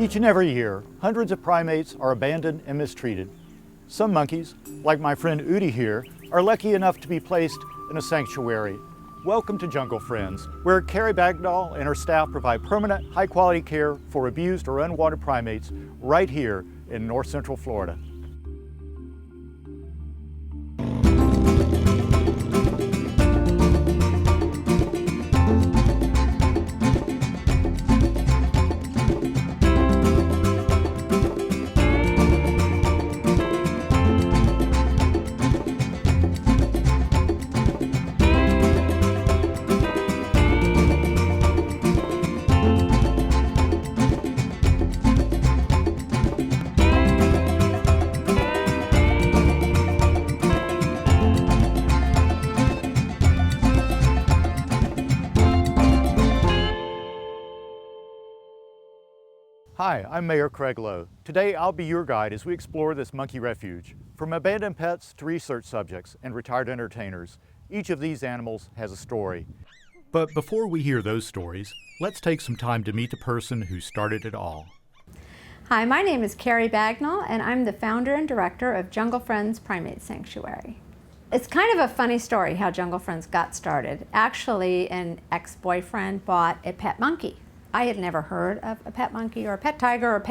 Each and every year, hundreds of primates are abandoned and mistreated. Some monkeys, like my friend Udi here, are lucky enough to be placed in a sanctuary. Welcome to Jungle Friends, where Kari Bagnall and her staff provide permanent, high-quality care for abused or unwanted primates right here in North Central Florida. Hi, I'm Mayor Craig Lowe. Today I'll be your guide as we explore this monkey refuge. From abandoned pets to research subjects and retired entertainers, each of these animals has a story. But before we hear those stories, let's take some time to meet the person who started it all. Hi, my name is Kari Bagnall and I'm the founder and director of Jungle Friends Primate Sanctuary. It's kind of a funny story how Jungle Friends got started. Actually, an ex-boyfriend bought a pet monkey. I had never heard of a pet monkey or a pet tiger or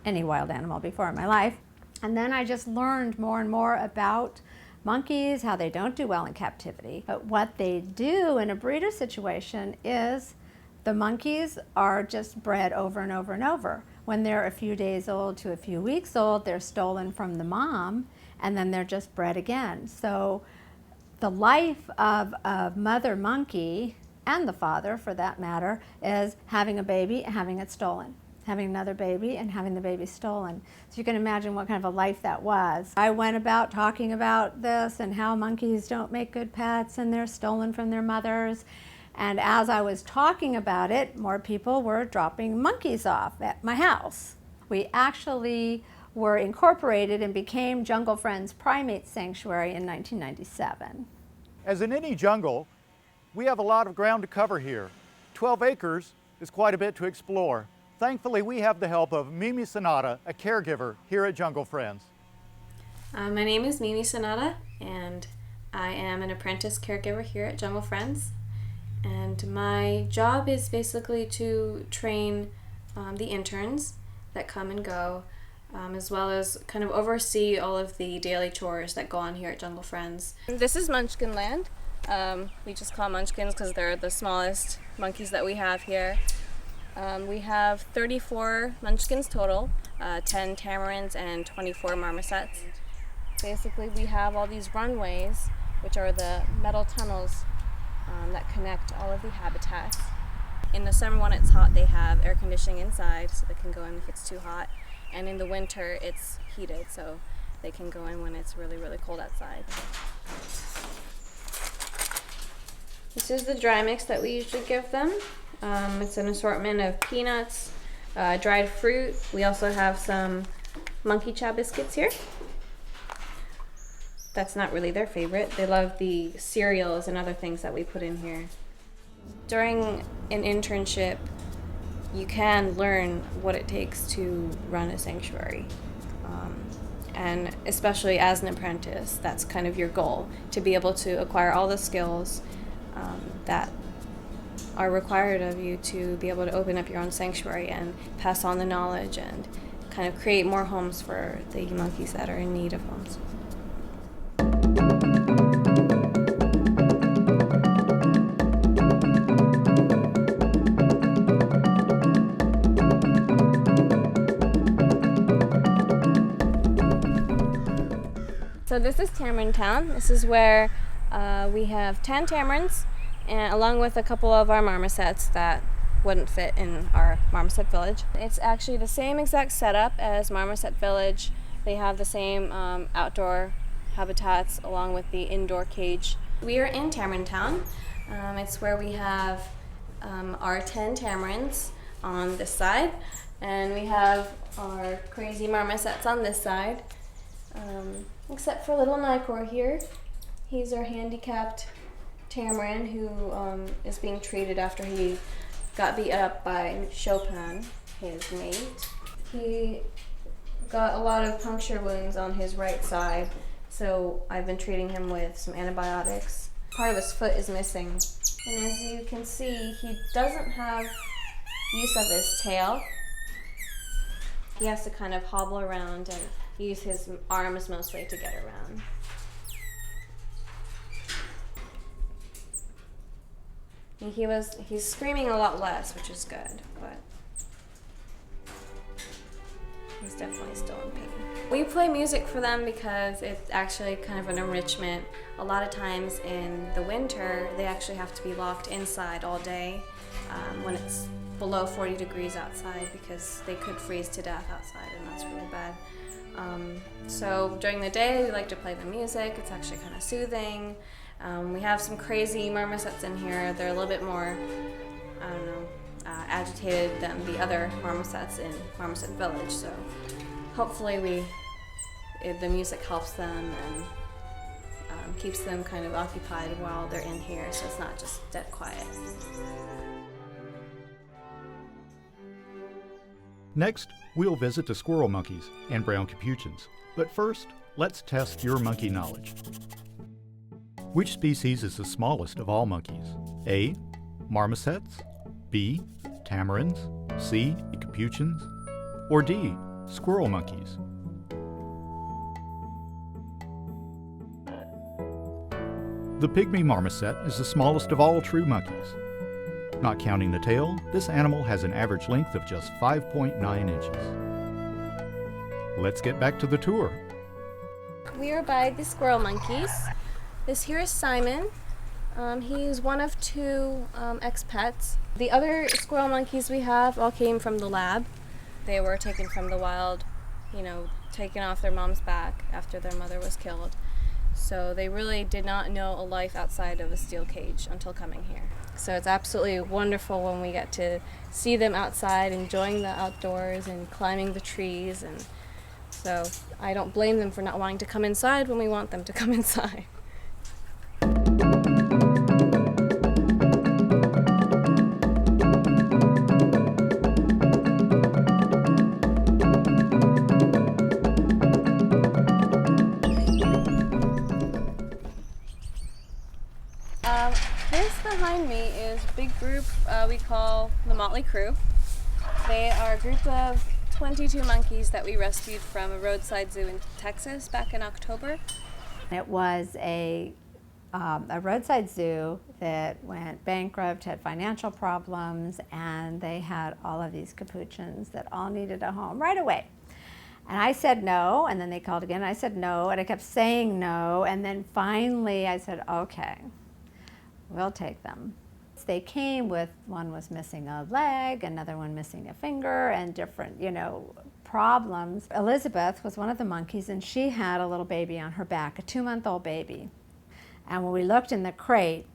any wild animal before in my life. And then I just learned more and more about monkeys, how they don't do well in captivity. But what they do in a breeder situation is the monkeys are just bred over and over and over. When they're a few days old to a few weeks old, they're stolen from the mom and then they're just bred again. So the life of a mother monkey, and the father for that matter, is having a baby and having it stolen, having another baby and having the baby stolen. So you can imagine what kind of a life that was. I went about talking about this and how monkeys don't make good pets and they're stolen from their mothers. And as I was talking about it, more people were dropping monkeys off at my house. We actually were incorporated and became Jungle Friends Primate Sanctuary in 1997. As in any jungle, we have a lot of ground to cover here. 12 acres is quite a bit to explore. Thankfully, we have the help of Mimi Sanada, a caregiver here at Jungle Friends. My name is Mimi Sanada, and I am an apprentice caregiver here at Jungle Friends. And my job is basically to train the interns that come and go, as well as kind of oversee all of the daily chores that go on here at Jungle Friends. This is Munchkin Land. We just call munchkins because they're the smallest monkeys that we have here. We have 34 munchkins total, 10 tamarins and 24 marmosets. Basically, we have all these runways, which are the metal tunnels that connect all of the habitats. In the summer when it's hot, they have air conditioning inside so they can go in if it's too hot. And in the winter, it's heated so they can go in when it's really, really cold outside. This is the dry mix that we usually give them. It's an assortment of peanuts, dried fruit. We also have some monkey chow biscuits here. That's not really their favorite. They love the cereals and other things that we put in here. During an internship, you can learn what it takes to run a sanctuary. And especially as an apprentice, that's kind of your goal, to be able to acquire all the skills that are required of you to be able to open up your own sanctuary and pass on the knowledge and kind of create more homes for the monkeys that are in need of homes. So this is Tamarin Town. This is where we have 10 tamarins, and along with a couple of our marmosets that wouldn't fit in our marmoset village. It's actually the same exact setup as Marmoset Village. They have the same outdoor habitats along with the indoor cage. We are in Tamarin Town. It's where we have our 10 tamarins on this side, and we have our crazy marmosets on this side. Except for little Nicor here. He's our handicapped tamarin who is being treated after he got beat up by Chopin, his mate. He got a lot of puncture wounds on his right side, so I've been treating him with some antibiotics. Part of his foot is missing, and as you can see, he doesn't have use of his tail. He has to kind of hobble around and use his arms mostly to get around. And he's screaming a lot less, which is good, but he's definitely still in pain. We play music for them because it's actually kind of an enrichment. A lot of times in the winter, they actually have to be locked inside all day when it's below 40 degrees outside, because they could freeze to death outside, and that's really bad. So during the day, we like to play the music. It's actually kind of soothing. We have some crazy marmosets in here. They're a little bit more, I don't know, agitated than the other marmosets in Marmoset Village. So hopefully the music helps them and keeps them kind of occupied while they're in here, so it's not just dead quiet. Next, we'll visit the squirrel monkeys and brown capuchins. But first, let's test your monkey knowledge. Which species is the smallest of all monkeys? A. Marmosets, B. Tamarins, C. Capuchins, or D. Squirrel monkeys? The pygmy marmoset is the smallest of all true monkeys. Not counting the tail, this animal has an average length of just 5.9 inches. Let's get back to the tour. We are by the Squirrel Monkeys. This here is Simon. He's one of two ex-pets. The other squirrel monkeys we have all came from the lab. They were taken from the wild, taken off their mom's back after their mother was killed. So they really did not know a life outside of a steel cage until coming here. So it's absolutely wonderful when we get to see them outside, enjoying the outdoors and climbing the trees. And so I don't blame them for not wanting to come inside when we want them to come inside. This behind me is a big group we call the Motley Crew. They are a group of 22 monkeys that we rescued from a roadside zoo in Texas back in October. It was a roadside zoo that went bankrupt, had financial problems, and they had all of these capuchins that all needed a home right away. And I said no, and then they called again, and I said no, and I kept saying no, and then finally I said, okay, we'll take them. They came with, one was missing a leg, another one missing a finger, and different, problems. Elizabeth was one of the monkeys, and she had a little baby on her back, a 2-month-old baby. And when we looked in the crate,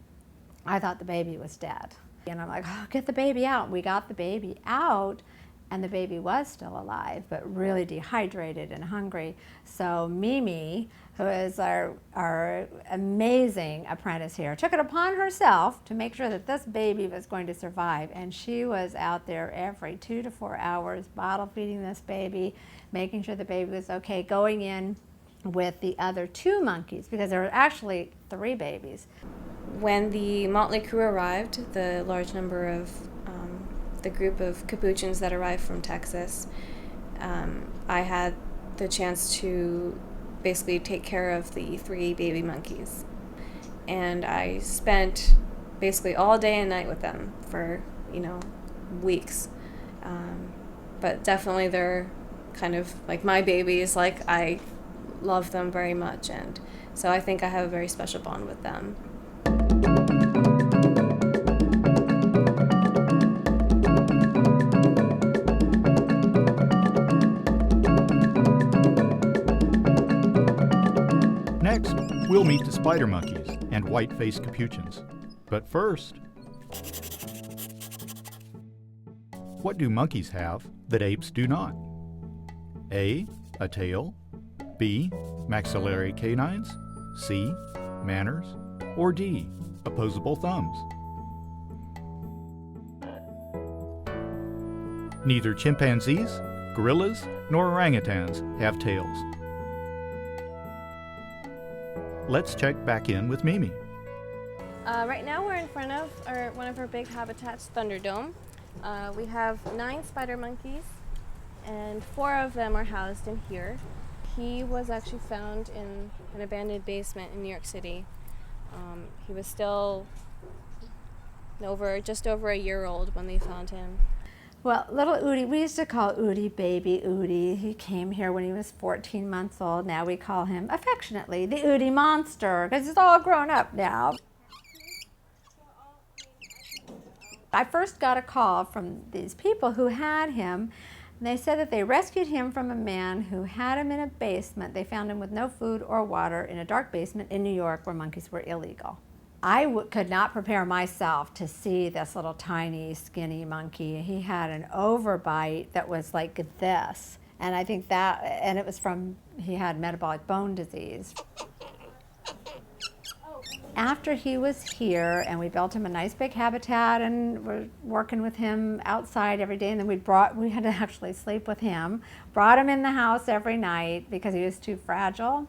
I thought the baby was dead. And I'm like, oh, get the baby out. We got the baby out, and the baby was still alive, but really dehydrated and hungry. So Mimi, who is our amazing apprentice here, took it upon herself to make sure that this baby was going to survive. And she was out there every 2 to 4 hours, bottle feeding this baby, making sure the baby was okay, going in with the other 2 monkeys, because there were actually 3 babies. When the Motley Crew arrived, the large number of the group of capuchins that arrived from Texas, I had the chance to basically take care of the 3 baby monkeys. And I spent basically all day and night with them for, weeks. But definitely they're kind of like my babies. Like, I love them very much, and so I think I have a very special bond with them. Next, we'll meet the spider monkeys and white-faced capuchins. But first, what do monkeys have that apes do not? A. A tail, B. Maxillary canines, C. Manners, or D. Opposable thumbs? Neither chimpanzees, gorillas nor orangutans have tails. Let's check back in with Mimi. Right now we're in front of one of our big habitats, Thunderdome. We have 9 spider monkeys, and 4 of them are housed in here. He was actually found in an abandoned basement in New York City. He was still just over a year old when they found him. Well, little Udi, we used to call Udi baby Udi. He came here when he was 14 months old. Now we call him affectionately the Udi monster because he's all grown up now. I first got a call from these people who had him. And they said that they rescued him from a man who had him in a basement. They found him with no food or water in a dark basement in New York where monkeys were illegal. I could not prepare myself to see this little tiny, skinny monkey. He had an overbite that was like this. And I think and it was he had metabolic bone disease. After he was here and we built him a nice big habitat and we're working with him outside every day, and then we had to actually sleep with him, brought him in the house every night because he was too fragile.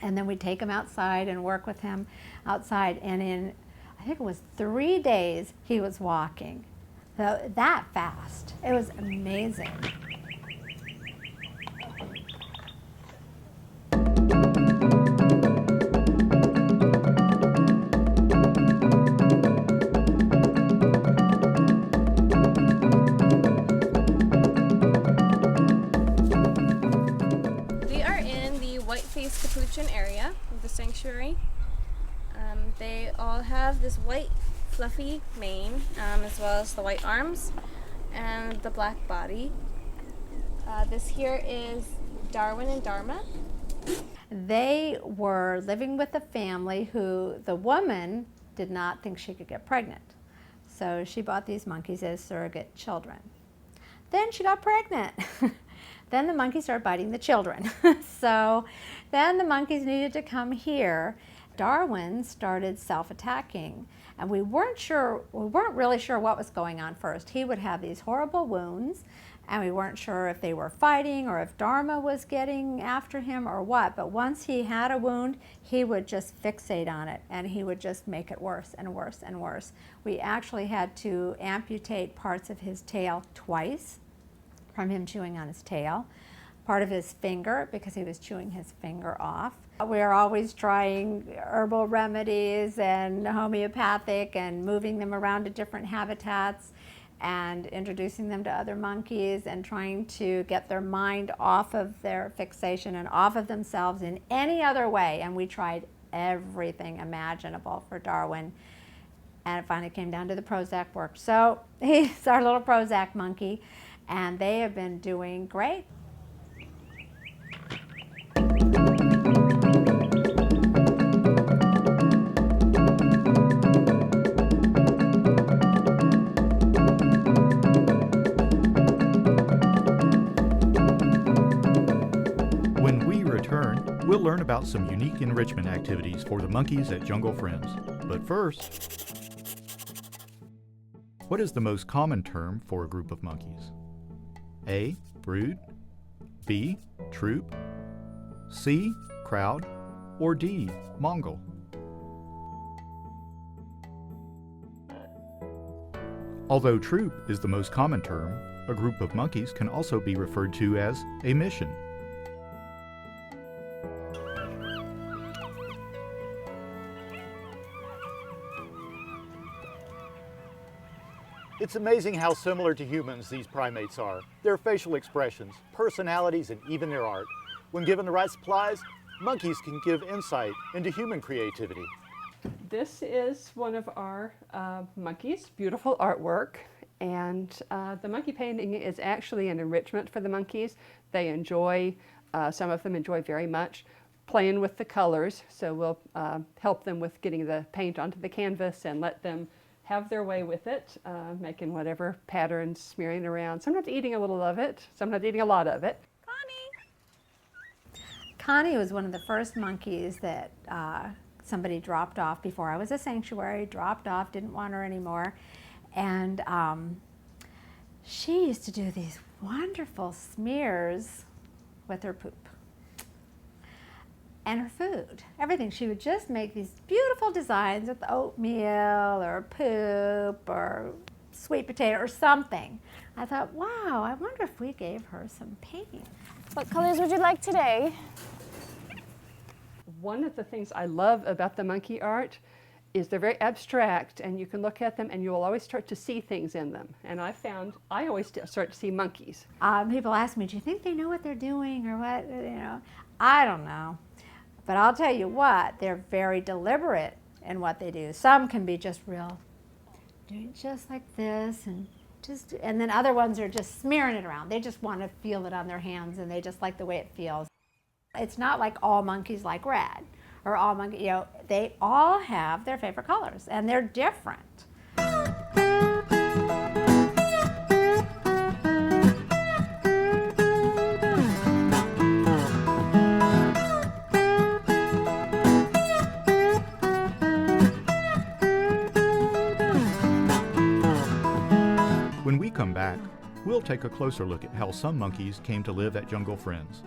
And then we'd take him outside and work with him outside. And in, I think it was 3 days, he was walking. So that fast. It was amazing. Capuchin area of the sanctuary. They all have this white fluffy mane, as well as the white arms and the black body. This here is Darwin and Dharma. They were living with a family who the woman did not think she could get pregnant. So she bought these monkeys as surrogate children. Then she got pregnant. Then the monkeys started biting the children. So then the monkeys needed to come here. Darwin started self-attacking, and we weren't really sure what was going on first. He would have these horrible wounds, and we weren't sure if they were fighting or if Dharma was getting after him or what. But once he had a wound, he would just fixate on it, and he would just make it worse and worse and worse. We actually had to amputate parts of his tail twice from him chewing on his tail, part of his finger because he was chewing his finger off. We are always trying herbal remedies and homeopathic and moving them around to different habitats and introducing them to other monkeys and trying to get their mind off of their fixation and off of themselves in any other way. And we tried everything imaginable for Darwin. And it finally came down to the Prozac work. So he's our little Prozac monkey. And they have been doing great. When we return, we'll learn about some unique enrichment activities for the monkeys at Jungle Friends. But first, what is the most common term for a group of monkeys? A, brood, B, troop, C, crowd, or D, mongrel? Although troop is the most common term, a group of monkeys can also be referred to as a mission. It's amazing how similar to humans these primates are. Their facial expressions, personalities, and even their art. When given the right supplies, monkeys can give insight into human creativity. This is one of our monkeys, beautiful artwork. And the monkey painting is actually an enrichment for the monkeys. They enjoy, some of them enjoy very much playing with the colors. So we'll help them with getting the paint onto the canvas and let them have their way with it, making whatever patterns, smearing around, sometimes eating a little of it, sometimes eating a lot of it. Connie was one of the first monkeys that somebody dropped off before I was a sanctuary, dropped off, didn't want her anymore. And she used to do these wonderful smears with her poop and her food, everything. She would just make these beautiful designs with oatmeal or poop or sweet potato or something. I thought, wow, I wonder if we gave her some paint. What colors would you like today? One of the things I love about the monkey art is they're very abstract, and you can look at them and you will always start to see things in them. And I found I always start to see monkeys. People ask me, do you think they know what they're doing or what, I don't know. But I'll tell you what, they're very deliberate in what they do. Some can be just real, doing just like this, and then other ones are just smearing it around. They just want to feel it on their hands, and they just like the way it feels. It's not like all monkeys like red, or all monkeys, they all have their favorite colors, and they're different. When we come back, we'll take a closer look at how some monkeys came to live at Jungle Friends.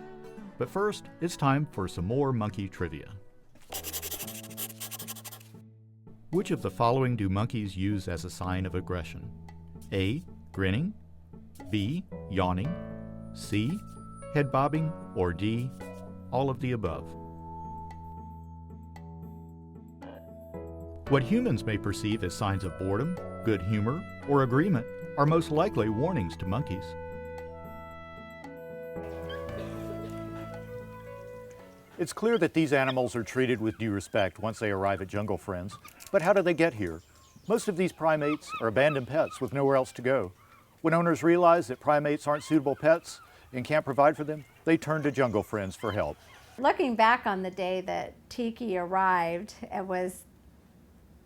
But first, it's time for some more monkey trivia. Which of the following do monkeys use as a sign of aggression? A. Grinning, B. Yawning, C. Head bobbing, or D. All of the above. What humans may perceive as signs of boredom, good humor, or agreement are most likely warnings to monkeys. It's clear that these animals are treated with due respect once they arrive at Jungle Friends, but how do they get here? Most of these primates are abandoned pets with nowhere else to go. When owners realize that primates aren't suitable pets and can't provide for them, they turn to Jungle Friends for help. Looking back on the day that Tiki arrived,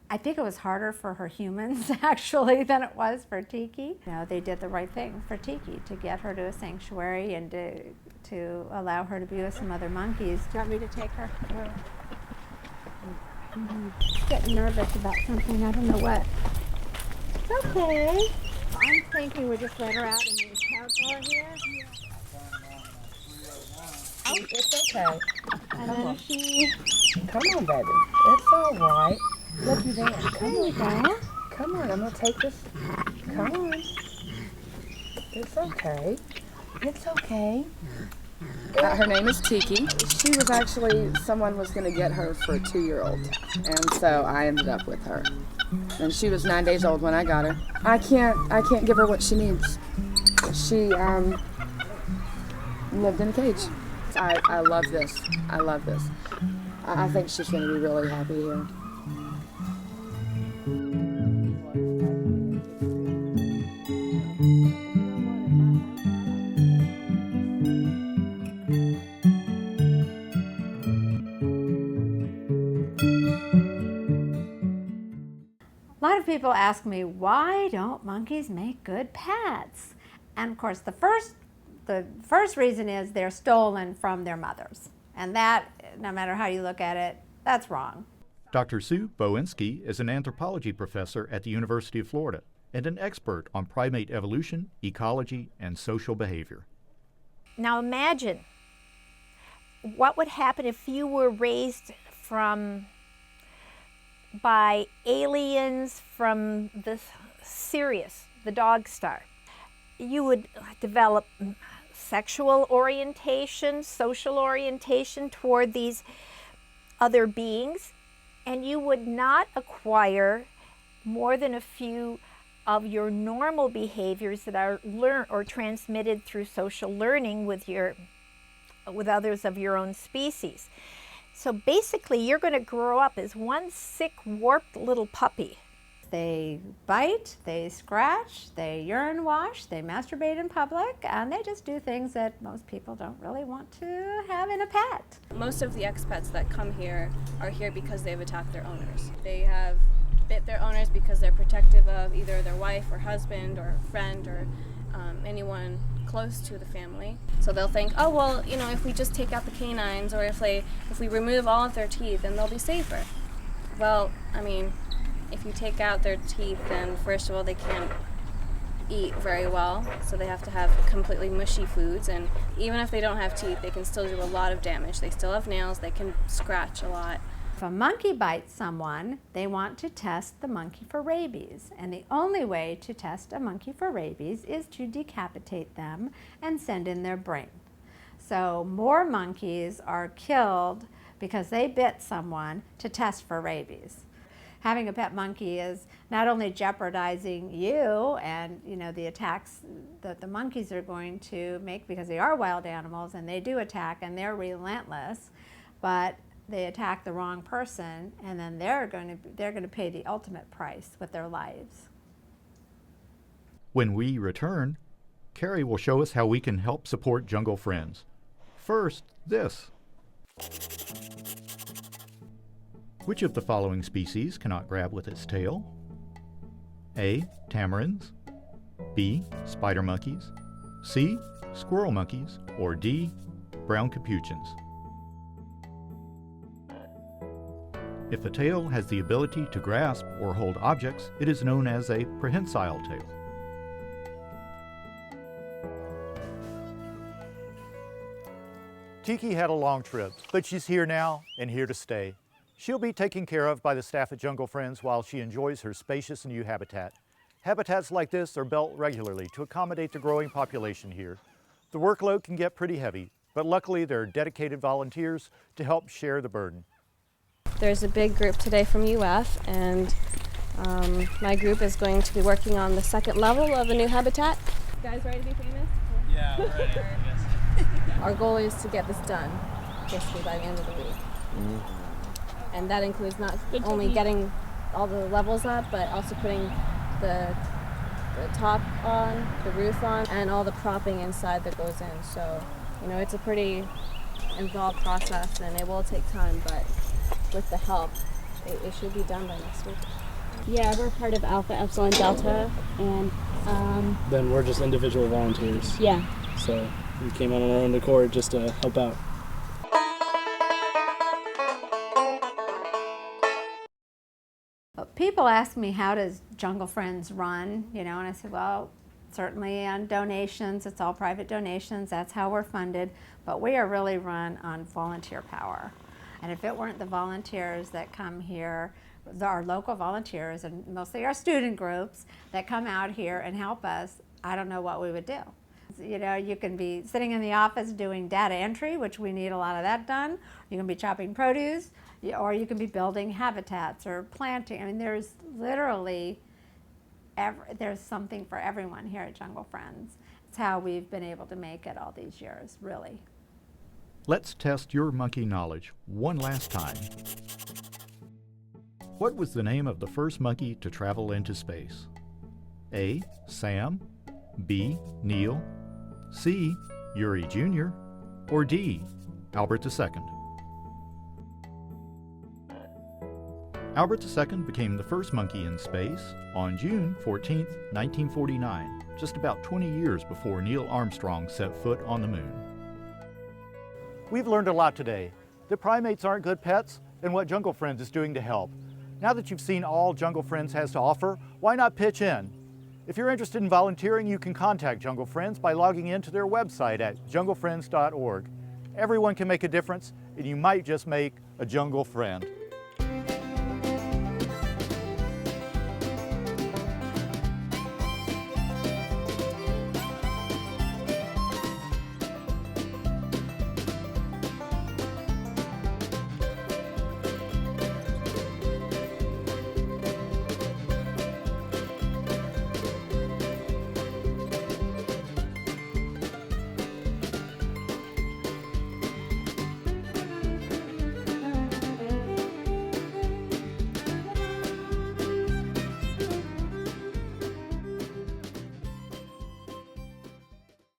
I think it was harder for her humans actually than it was for Tiki. They did the right thing for Tiki to get her to a sanctuary and to allow her to be with some other monkeys. Do you want me to take her? Getting nervous about something, I don't know what. It's okay. I'm thinking we just let her out in the outdoor here. Oh, it's okay. And then she... Come on, baby. It's all right. Looky there. There you go. Come on, I'm going to take this. Come on. It's okay. It's okay. Her name is Tiki. She was actually, someone was going to get her for a 2-year-old. And so I ended up with her. And she was 9 days old when I got her. I can't give her what she needs. She lived in a cage. I love this. I love this. I think she's going to be really happy here. A lot of people ask me, why don't monkeys make good pets? And of course, the first reason is they're stolen from their mothers. And that, no matter how you look at it, that's wrong. Dr. Sue Bowenski is an anthropology professor at the University of Florida and an expert on primate evolution, ecology, and social behavior. Now imagine what would happen if you were raised by aliens from the Sirius, the dog star. You would develop sexual orientation, social orientation toward these other beings, and you would not acquire more than a few of your normal behaviors that are learned or transmitted through social learning with others of your own species. So basically, you're going to grow up as one sick, warped little puppy. They bite, they scratch, they urine wash, they masturbate in public, and they just do things that most people don't really want to have in a pet. Most of the expats that come here are here because they've attacked their owners. They have bit their owners because they're protective of either their wife or husband or friend or anyone close to the family. So they'll think, oh, well, if we just take out the canines or if we remove all of their teeth, then they'll be safer. Well, I mean, if you take out their teeth, then first of all, they can't eat very well, so they have to have completely mushy foods, and even if they don't have teeth, they can still do a lot of damage. They still have nails, they can scratch a lot. If a monkey bites someone, they want to test the monkey for rabies. And the only way to test a monkey for rabies is to decapitate them and send in their brain. So more monkeys are killed because they bit someone to test for rabies. Having a pet monkey is not only jeopardizing you and the attacks that the monkeys are going to make, because they are wild animals and they do attack and they're relentless, but they attack the wrong person, and then they're going to pay the ultimate price with their lives. When we return, Kari will show us how we can help support Jungle Friends. First, this. Which of the following species cannot grab with its tail? A. Tamarins, B. Spider monkeys, C. Squirrel monkeys, or D. Brown capuchins. If a tail has the ability to grasp or hold objects, it is known as a prehensile tail. Tiki had a long trip, but she's here now and here to stay. She'll be taken care of by the staff at Jungle Friends while she enjoys her spacious new habitat. Habitats like this are built regularly to accommodate the growing population here. The workload can get pretty heavy, but luckily there are dedicated volunteers to help share the burden. There's a big group today from UF, and my group is going to be working on the second level of a new habitat. You guys ready to be famous? Yeah, we're ready. Yes. Our goal is to get this done basically by the end of the week. And that includes not only getting all the levels up, but also putting the top on, the roof on, and all the propping inside that goes in. So, it's a pretty involved process, and it will take time, but with the help, it should be done by next week. Yeah, we're part of Alpha Epsilon Delta, and Then we're just individual volunteers. yeah. So we came out on our own accord just to help out. People ask me, how does Jungle Friends run? And I said, well, certainly on donations. It's all private donations. That's how we're funded. But we are really run on volunteer power. And if it weren't the volunteers that come here, our local volunteers, and mostly our student groups that come out here and help us, I don't know what we would do. You can be sitting in the office doing data entry, which we need a lot of that done. You can be chopping produce, or you can be building habitats or planting. I mean, there's literally, there's something for everyone here at Jungle Friends. It's how we've been able to make it all these years, really. Let's test your monkey knowledge one last time. What was the name of the first monkey to travel into space? A. Sam, B. Neil, C. Yuri Jr., or D. Albert II? Albert II became the first monkey in space on June 14, 1949, just about 20 years before Neil Armstrong set foot on the moon. We've learned a lot today. The primates aren't good pets, and what Jungle Friends is doing to help. Now that you've seen all Jungle Friends has to offer, why not pitch in? If you're interested in volunteering, you can contact Jungle Friends by logging into their website at junglefriends.org. Everyone can make a difference, and you might just make a jungle friend.